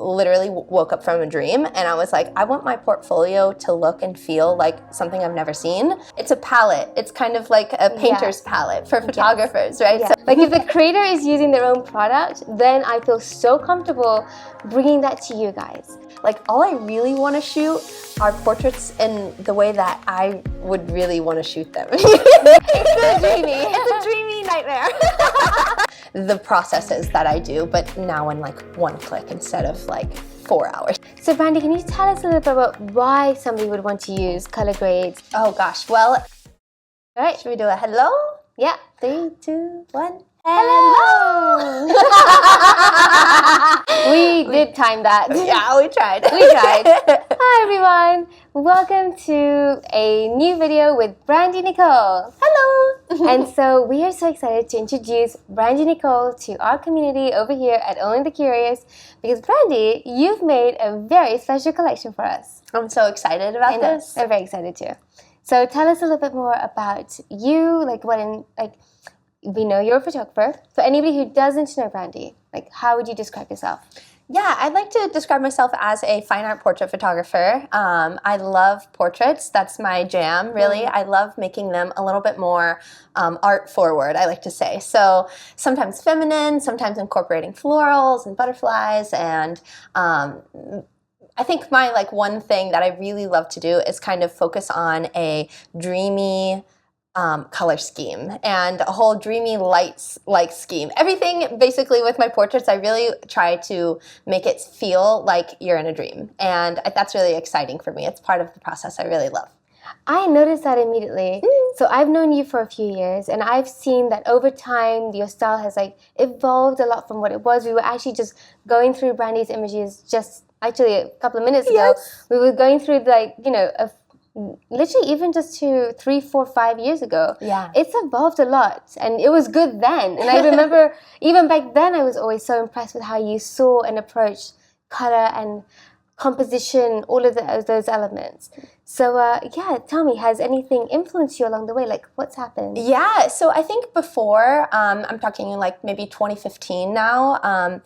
literally woke up from a dream and I was like, I want my portfolio to look and feel like something I've never seen. It's a palette. It's kind of like a painter's palette for photographers, right? Yeah. So, like if the creator is using their own product, then I feel so comfortable bringing that to you guys. Like all I really want to shoot are portraits in the way that I would really want to shoot them. It's so dreamy. It's a dreamy nightmare. The processes that I do, but now in like one click instead of like 4 hours. So Brandi, can you tell us a little bit about why somebody would want to use color grades? Oh gosh, well, All right. should we do a hello? Yeah. 3, 2, 1. Hello! We did time that. Yeah, we tried. We tried. Hi everyone. Welcome to a new video with Brandi Nicole. Hello! And so we are so excited to introduce Brandi Nicole to our community over here at Only the Curious because Brandi, you've made a very special collection for us. I'm so excited about this. I'm very excited too. So tell us a little bit more about you, we know you're a photographer. For anybody who doesn't know Brandi, how would you describe yourself? Yeah, I'd like to describe myself as a fine art portrait photographer. I love portraits. That's my jam, really. I love making them a little bit more art forward, I like to say. So sometimes feminine, sometimes incorporating florals and butterflies. And I think my one thing that I really love to do is kind of focus on a dreamy color scheme and a whole dreamy lights scheme. Everything basically with my portraits, I really try to make it feel like you're in a dream. And that's really exciting for me. It's part of the process I really love. I noticed that immediately. So I've known you for a few years and I've seen that over time your style has evolved a lot from what it was. We were actually just going through Brandi's images just actually a couple of minutes ago. Yes. We were going through literally even just 2, 3, 4, 5 years ago. Yeah. It's evolved a lot and it was good then. And I remember even back then I was always so impressed with how you saw and approached color and composition, all of those elements. So tell me, has anything influenced you along the way? What's happened? Yeah, so I think before, I'm talking maybe 2015 now.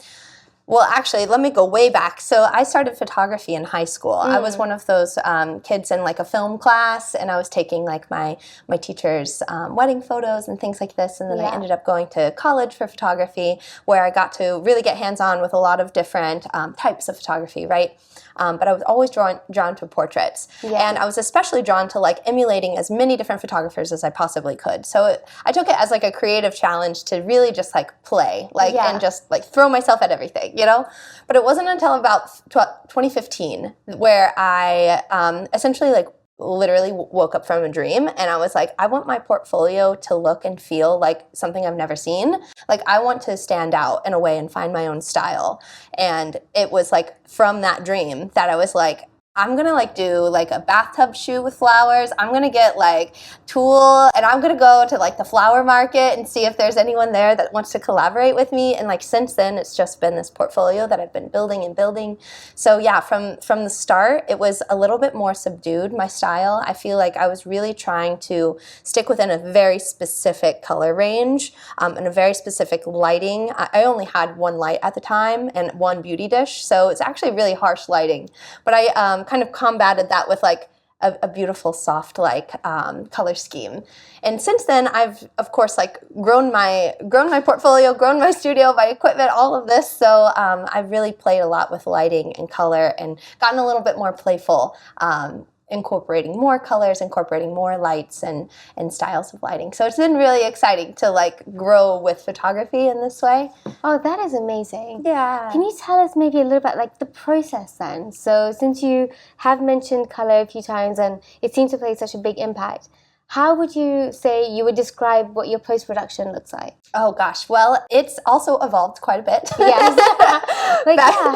Well, actually, let me go way back. So I started photography in high school. I was one of those kids in a film class, and I was taking my teacher's wedding photos and things like this. And then I ended up going to college for photography, where I got to really get hands-on with a lot of different types of photography, right? But I was always drawn to portraits. Yeah. And I was especially drawn to emulating as many different photographers as I possibly could. So I took it as a creative challenge to really just play, and just throw myself at everything, you know? But it wasn't until about 2015 where I essentially literally woke up from a dream and I was like, I want my portfolio to look and feel like something I've never seen. I want to stand out in a way and find my own style. And it was from that dream that I was like, I'm gonna do a bathtub shoot with flowers. I'm gonna get tulle and I'm gonna go to the flower market and see if there's anyone there that wants to collaborate with me. And since then, it's just been this portfolio that I've been building and building. So yeah, from the start, it was a little bit more subdued, my style. I feel like I was really trying to stick within a very specific color range and a very specific lighting. I only had one light at the time and one beauty dish, so it's actually really harsh lighting. But I kind of combated that with a beautiful soft color scheme. And since then I've of course grown my portfolio, grown my studio, my equipment, all of this. So I've really played a lot with lighting and color and gotten a little bit more playful, incorporating more colors, incorporating more lights and styles of lighting. So it's been really exciting to grow with photography in this way. Oh, that is amazing. Yeah. Can you tell us maybe a little bit the process then? So since you have mentioned color a few times and it seems to play such a big impact, how would you say you would describe what your post-production looks like? Oh gosh, well, it's also evolved quite a bit. Yes.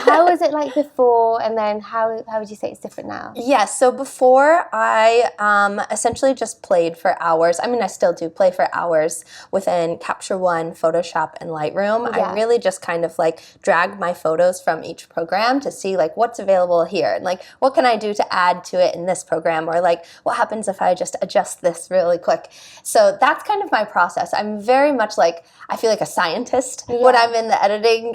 How was it before, and then how would you say it's different now? Yes, so before I essentially just played for hours. I mean, I still do play for hours within Capture One, Photoshop, and Lightroom. Yeah. I really just kind of drag my photos from each program to see what's available here and what can I do to add to it in this program, or what happens if I just adjust this really quick. So that's kind of my process. I'm very much like, I feel like a scientist when I'm in the editing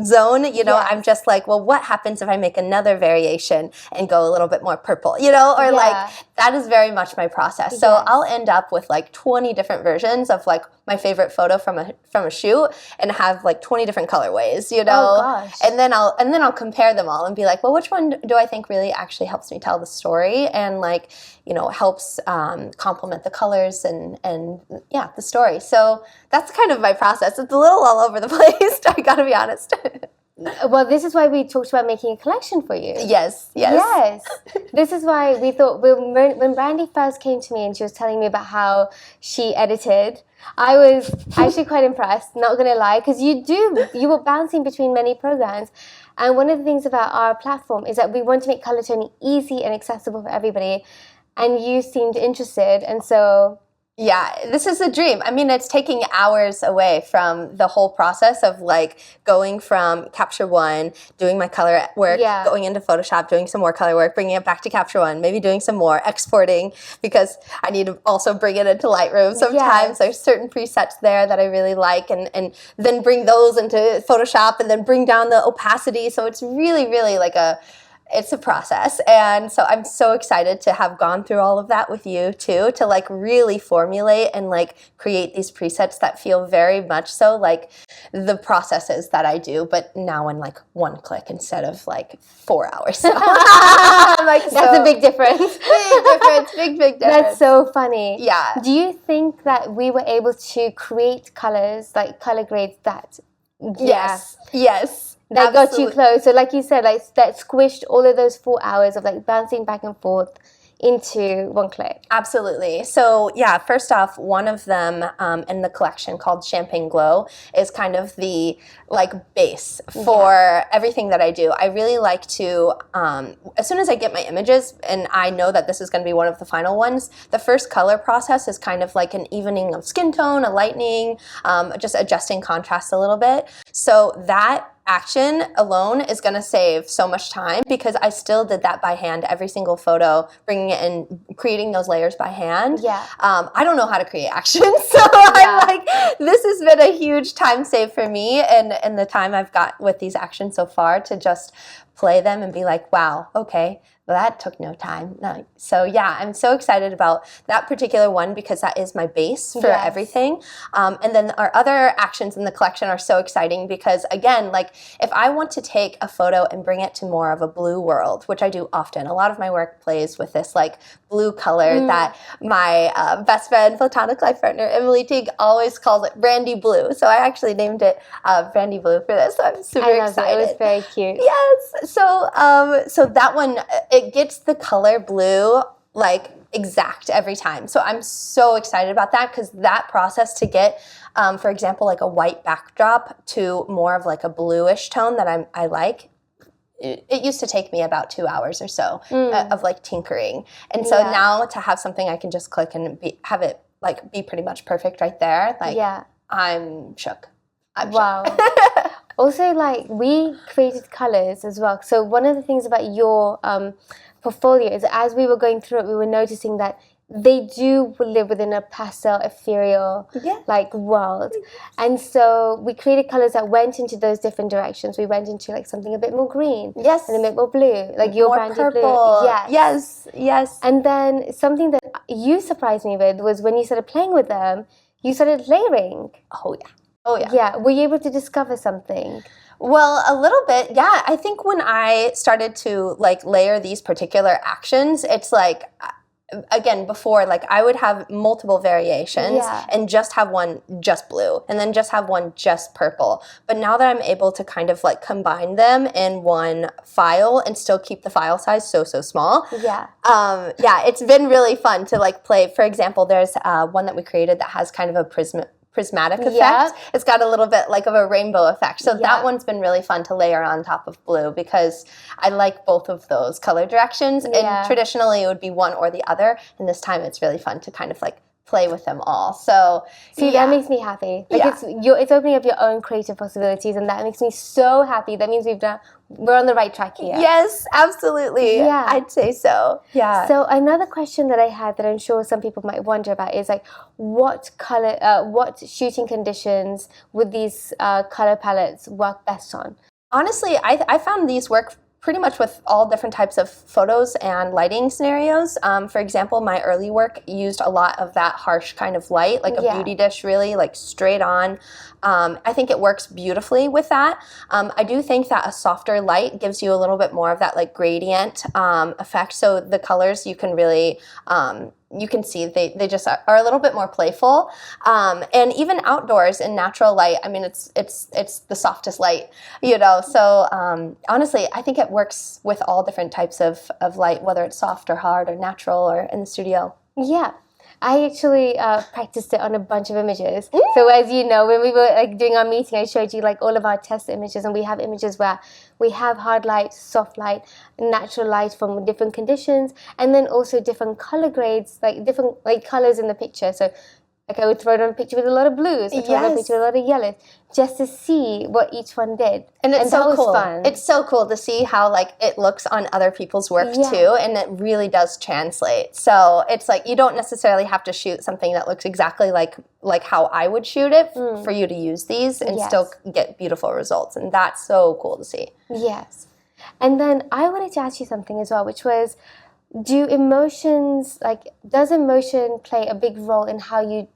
zone. You know, I'm just like, well, what happens if I make another variation and go a little bit more purple, you know, or like, that is very much my process. So I'll end up with like 20 different versions of like my favorite photo from a shoot and have like 20 different colorways, you know, and then I'll compare them all and be like, well, which one do I think really actually helps me tell the story and like, you know, helps complement the colors and the story. So that's kind of my process. It's a little all over the place, I gotta be honest. Well, this is why we talked about making a collection for you. Yes. This is why we thought when Brandi first came to me and she was telling me about how she edited, I was actually quite impressed, not going to lie, because you were bouncing between many programs. And one of the things about our platform is that we want to make color toning easy and accessible for everybody. And you seemed interested, and so... Yeah, this is a dream. I mean, it's taking hours away from the whole process of like going from Capture One, doing my color work, going into Photoshop, doing some more color work, bringing it back to Capture One, maybe doing some more, exporting, because I need to also bring it into Lightroom sometimes. There's certain presets there that I really like, and then bring those into Photoshop and then bring down the opacity. So it's really, really like it's a process. And so I'm so excited to have gone through all of that with you too, to like really formulate and like create these presets that feel very much so like the processes that I do, but now in like one click instead of like 4 hours. So like, that's a big difference. Big difference. That's so funny. Yeah. Do you think that we were able to create colors, like color grades that... Yes. That got you close. So like you said, like that squished all of those 4 hours of like bouncing back and forth into one click. Absolutely. So yeah, first off, one of them in the collection called Champagne Glow is kind of the like base for everything that I do. I really like to, as soon as I get my images and I know that this is going to be one of the final ones, the first color process is kind of like an evening of skin tone, a lightening, just adjusting contrast a little bit. So that action alone is going to save so much time because I still did that by hand, every single photo, bringing it in, creating those layers by hand. I don't know how to create action, so I'm like, this has been a huge time save for me and the time I've got with these actions so far to just play them and be like, wow, okay, well, that took no time. So yeah, I'm so excited about that particular one because that is my base for everything. And then our other actions in the collection are so exciting because again, like if I want to take a photo and bring it to more of a blue world, which I do often, a lot of my work plays with this like blue color that my best friend, platonic life partner, Emily Teague always calls it Brandi Blue. So I actually named it Brandi Blue for this. So I'm super excited. It was very cute. Yes. So that one, it gets the color blue like exact every time. So I'm so excited about that because that process to get, for example, like a white backdrop to more of like a bluish tone that I like, it used to take me about 2 hours or so of like tinkering. And so now to have something I can just click and have it like be pretty much perfect right there, like I'm shook. Wow. Also, like, we created colors as well. So one of the things about your portfolio is as we were going through it, we were noticing that they do live within a pastel, ethereal, like, world. And so we created colors that went into those different directions. We went into, like, something a bit more green. Yes. And a bit more blue. Like, your more Brandi purple. Blue. Yes. And then something that you surprised me with was when you started playing with them, you started layering. Oh, yeah. Yeah. Were you able to discover something? Well, a little bit, yeah. I think when I started to like layer these particular actions, it's like, again, before, like I would have multiple variations and just have one just blue and then just have one just purple. But now that I'm able to kind of like combine them in one file and still keep the file size so small. It's been really fun to like play. For example, there's one that we created that has kind of a prismatic effect. It's got a little bit like of a rainbow effect. So that one's been really fun to layer on top of blue because I like both of those color directions. And traditionally it would be one or the other. And this time it's really fun to kind of like play with them all. So see, that makes me happy. Like it's opening up your own creative possibilities, and that makes me so happy. That means we're on the right track here. Yes, absolutely. Yeah, I'd say so. Yeah. So another question that I had that I'm sure some people might wonder about is like, what shooting conditions would these color palettes work best on? Honestly, I found these work pretty much with all different types of photos and lighting scenarios. For example, my early work used a lot of that harsh kind of light, like a beauty dish, really, like straight on. I think it works beautifully with that. I do think that a softer light gives you a little bit more of that like gradient effect. So the colors you can really you can see they just are a little bit more playful, and even outdoors in natural light. I mean, it's the softest light, you know. So honestly, I think it works with all different types of light, whether it's soft or hard or natural or in the studio. Yeah. I actually practiced it on a bunch of images. So as you know, when we were like doing our meeting, I showed you like all of our test images, and we have images where we have hard light, soft light, natural light from different conditions, and then also different color grades, like different like colors in the picture. So like I would throw it on a picture with a lot of blues, I throw it on a picture with a lot of yellows, just to see what each one did. And it's so cool. Fun. It's so cool to see how like it looks on other people's work too, and it really does translate. So it's like you don't necessarily have to shoot something that looks exactly like how I would shoot it for you to use these and still get beautiful results. And that's so cool to see. Yes. And then I wanted to ask you something as well, which was, does emotion play a big role in how you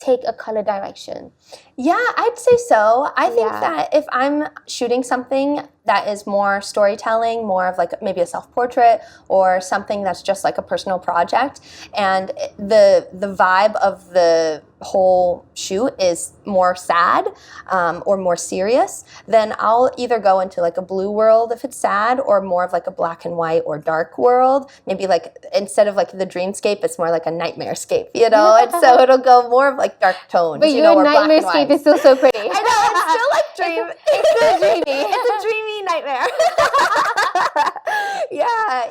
take a color direction? Yeah, I'd say so. I think that if I'm shooting something that is more storytelling, more of like maybe a self-portrait or something that's just like a personal project, and the vibe of the whole shoot is more sad or more serious, then I'll either go into like a blue world if it's sad, or more of like a black and white or dark world. Maybe like instead of like the dreamscape, it's more like a nightmarescape, you know? And so it'll go more of like dark tones. But your nightmarescape is still so pretty. I know, it's still like dream. It's still dreamy. It's a dreamy nightmare.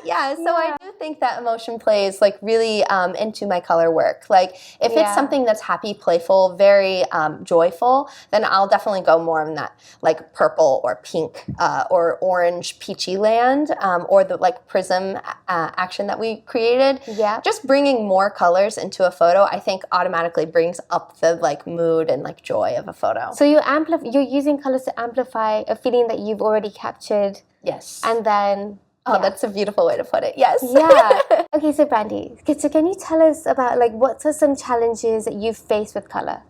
Yeah. So I do think that emotion plays like really into my color work. Like if it's something that's happy, playful, very joyful, then I'll definitely go more in that like purple or pink or orange peachy land, or the like prism action that we created. Yeah. Just bringing more colors into a photo, I think automatically brings up the like mood and like joy of a photo. So you're using colors to amplify a feeling that you've already captured. Yes. And then that's a beautiful way to put it. Yes. Yeah. Okay, so Brandi, so can you tell us about like what are some challenges that you've faced with color?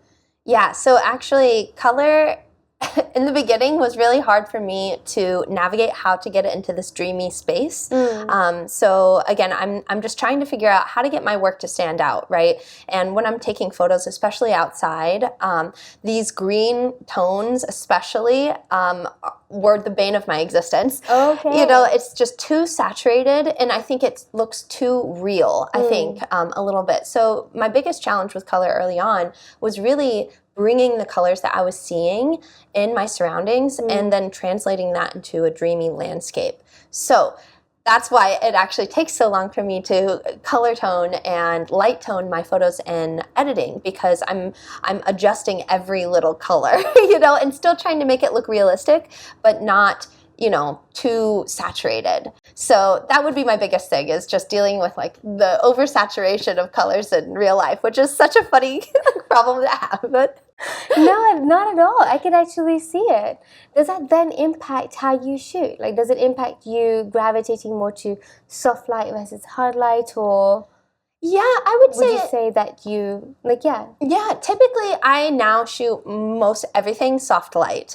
Yeah, so actually color in the beginning was really hard for me to navigate how to get it into this dreamy space. So again, I'm just trying to figure out how to get my work to stand out, right? And when I'm taking photos, especially outside, these green tones especially were the bane of my existence. Okay. You know, it's just too saturated, and I think it looks too real, I think, a little bit. So my biggest challenge with color early on was really bringing the colors that I was seeing in my surroundings and then translating that into a dreamy landscape. So that's why it actually takes so long for me to color tone and light tone my photos in editing, because I'm adjusting every little color, you know, and still trying to make it look realistic, but not, you know, too saturated. So that would be my biggest thing, is just dealing with like the oversaturation of colors in real life, which is such a funny problem to have. But no, not at all. I could actually see it. Does that then impact how you shoot? Like, does it impact you gravitating more to soft light versus hard light, or? Yeah, I would say... Would you say that you, like, Yeah, typically I now shoot most everything soft light.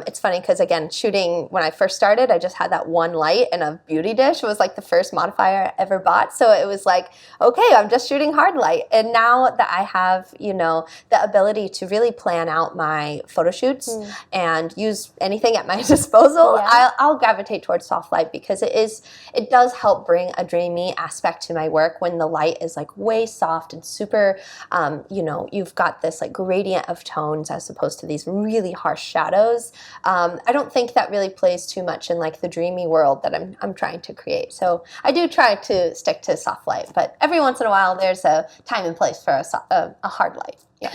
It's funny because, again, shooting, when I first started, I just had that one light and a beauty dish. It was like the first modifier I ever bought. So it was like, okay, I'm just shooting hard light. And now that I have, you know, the ability to really plan out my photo shoots and use anything at my disposal, I'll gravitate towards soft light, because it does help bring a dreamy aspect to my work when the light is is like way soft and super, you know, you've got this like gradient of tones as opposed to these really harsh shadows. I don't think that really plays too much in like the dreamy world that I'm trying to create. So I do try to stick to soft light, but every once in a while there's a time and place for a hard light. Yeah.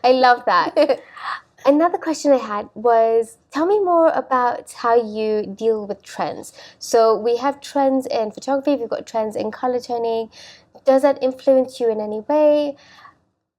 I love that. Another question I had was, tell me more about how you deal with trends. So we have trends in photography, we've got trends in color toning. Does that influence you in any way?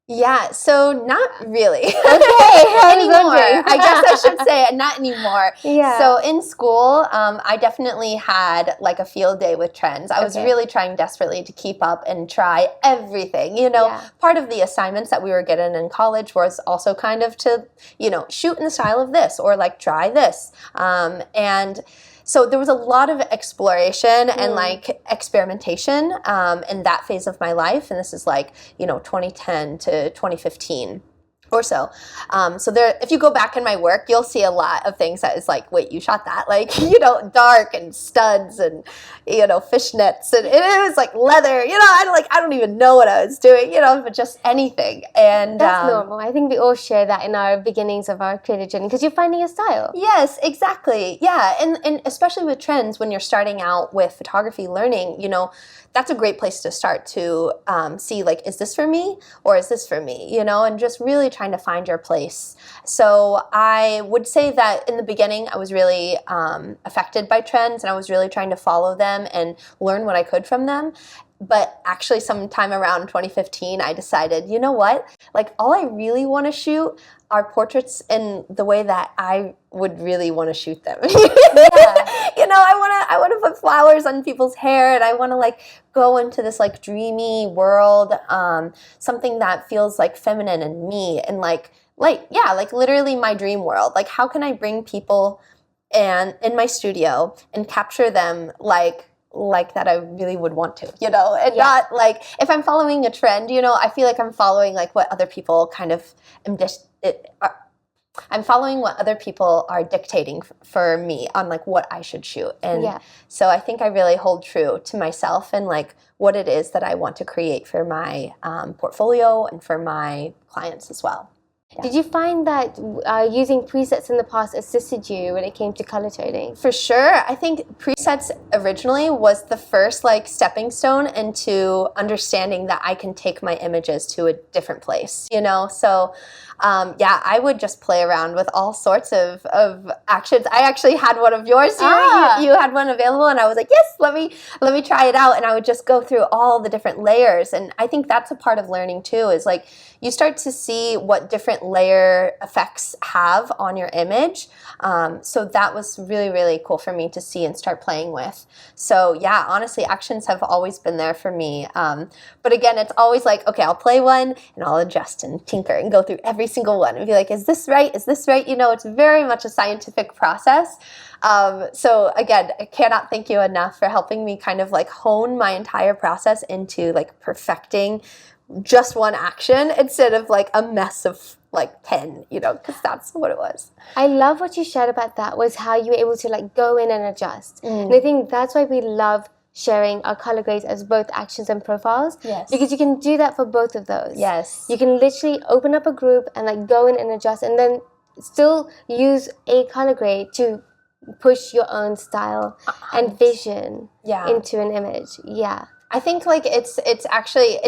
Yeah, so not really. Okay, I was anymore. wondering. I guess I should say not anymore. Yeah. So in school, I definitely had like a field day with trends. I was really trying desperately to keep up and try everything. You know, part of the assignments that we were getting in college was also kind of to, you know, shoot in the style of this or like try this. And so there was a lot of exploration and like experimentation in that phase of my life. And this is like, you know, 2010 to 2015 or so. So there, if you go back in my work, you'll see a lot of things that is like, wait, you shot that? Like, you know, dark and studs and, you know, fishnets and it was like leather, you know, I don't even know what I was doing, you know, but just anything. And that's normal. I think we all share that in our beginnings of our creative journey because you're finding your style. Yes, exactly. Yeah. And especially with trends, when you're starting out with photography learning, you know, that's a great place to start to see like, is this for me or is this for me, you know, and just really trying to find your place. So I would say that in the beginning, I was really affected by trends and I was really trying to follow them and learn what I could from them. But actually sometime around 2015, I decided, you know what, like all I really want to shoot are portraits in the way that I would really want to shoot them. You know, I want to put flowers on people's hair and I want to like go into this like dreamy world, something that feels like feminine and me and like literally my dream world. Like how can I bring people and in my studio and capture them like that I really would want to, you know, and not like if I'm following a trend, you know, I feel like I'm following like what other people kind of I'm following what other people are dictating for me on like what I should shoot. And so I think I really hold true to myself and like what it is that I want to create for my portfolio and for my clients as well. Yeah. Did you find that using presets in the past assisted you when it came to color toning? For sure. I think presets originally was the first like stepping stone into understanding that I can take my images to a different place, you know? So I would just play around with all sorts of actions. I actually had one of yours here. You had one available and I was like, yes, let me try it out. And I would just go through all the different layers. And I think that's a part of learning too, is like you start to see what different layer effects have on your image. So that was really, really cool for me to see and start playing with. So yeah, honestly, actions have always been there for me. But again, it's always like, okay, I'll play one and I'll adjust and tinker and go through every single one and be like, is this right? Is this right? You know, it's very much a scientific process. So again, I cannot thank you enough for helping me kind of like hone my entire process into like perfecting just one action instead of like a mess of like 10, you know, because that's what it was. I love what you shared about that, was how you were able to like go in and adjust. And I think that's why we love sharing our color grades as both actions and profiles. Yes. Because you can do that for both of those. Yes. You can literally open up a group and like go in and adjust and then still use a color grade to push your own style and vision into an image. Yeah. I think like it's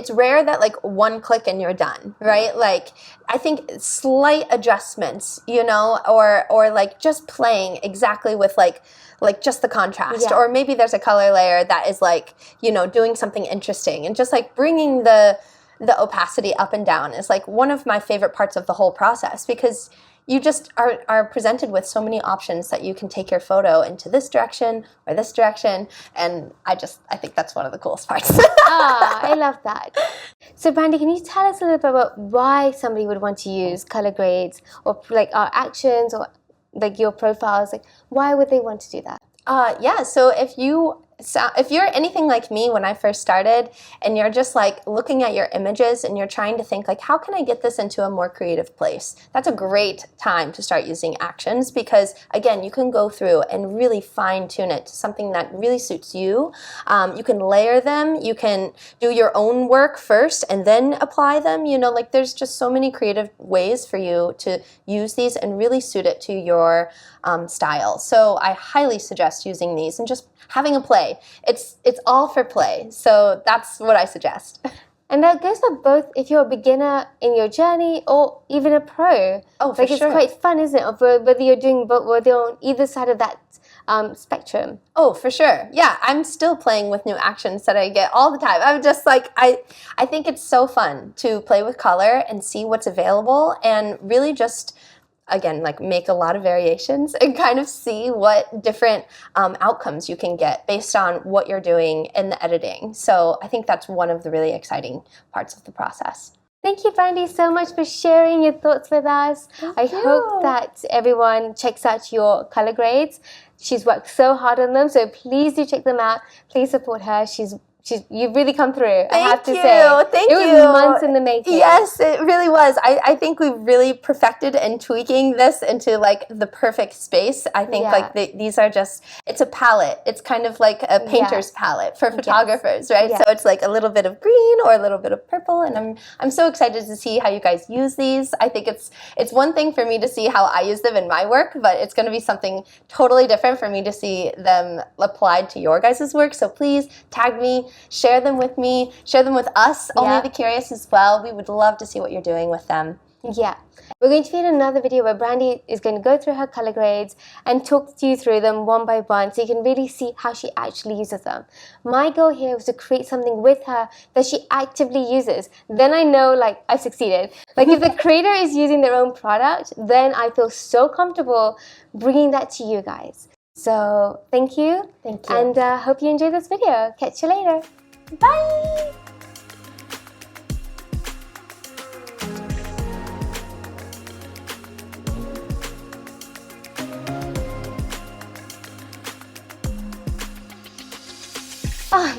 rare that like one click and you're done, right? Like I think slight adjustments, you know, or like just playing exactly with like just the contrast, or maybe there's a color layer that is like, you know, doing something interesting and just like bringing the opacity up and down is like one of my favorite parts of the whole process, because you just are presented with so many options that you can take your photo into this direction or this direction. And I think that's one of the coolest parts. I love that. So Brandi, can you tell us a little bit about why somebody would want to use color grades or like our actions or like your profiles? Like why would they want to do that? So if So if you're anything like me when I first started and you're just like looking at your images and you're trying to think like, how can I get this into a more creative place? That's a great time to start using actions because again, you can go through and really fine tune it to something that really suits you. You can layer them, you can do your own work first and then apply them. You know, like there's just so many creative ways for you to use these and really suit it to your style. So I highly suggest using these and just having a play. It's all for play. So that's what I suggest. And that goes for both if you're a beginner in your journey or even a pro. Oh, for like sure. It's quite fun, isn't it? Whether you're doing both, whether you're on either side of that spectrum. Oh, for sure. Yeah, I'm still playing with new actions that I get all the time. I'm just like, I think it's so fun to play with color and see what's available and really just, again, like make a lot of variations and kind of see what different outcomes you can get based on what you're doing in the editing. So I think that's one of the really exciting parts of the process. Thank you, Brandi, so much for sharing your thoughts with us. I hope that everyone checks out your color grades. She's worked so hard on them, so please do check them out. Please support her. You've really come through, I have to say. Thank you. It was months in the making. Yes, it really was. I think we've really perfected and tweaking this into like the perfect space. I think these are just, it's a palette. It's kind of like a painter's palette for photographers, right? Yes. So it's like a little bit of green or a little bit of purple, and I'm so excited to see how you guys use these. I think it's one thing for me to see how I use them in my work, but it's going to be something totally different for me to see them applied to your guys' work. So please tag me. Share them with me, share them with us, Only the Curious as well. We would love to see what you're doing with them. Yeah. We're going to feed another video where Brandi is going to go through her color grades and talk you through them one by one so you can really see how she actually uses them. My goal here was to create something with her that she actively uses. Then I know like I've succeeded. Like if the creator is using their own product, then I feel so comfortable bringing that to you guys. So thank you. Thank you. And hope you enjoyed this video. Catch you later. Bye!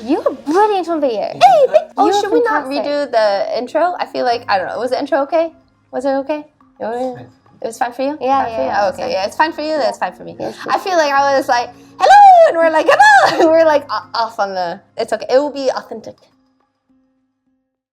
You're brilliant on video. Hey, should we not redo the intro? I feel like, I don't know, was the intro okay? Was it okay? It was fine for you? Yeah. Okay, yeah, it's fine for you, that's fine for me. I feel like I was like, hello, and we're like, hello, and we're like off on the, it's okay, it will be authentic.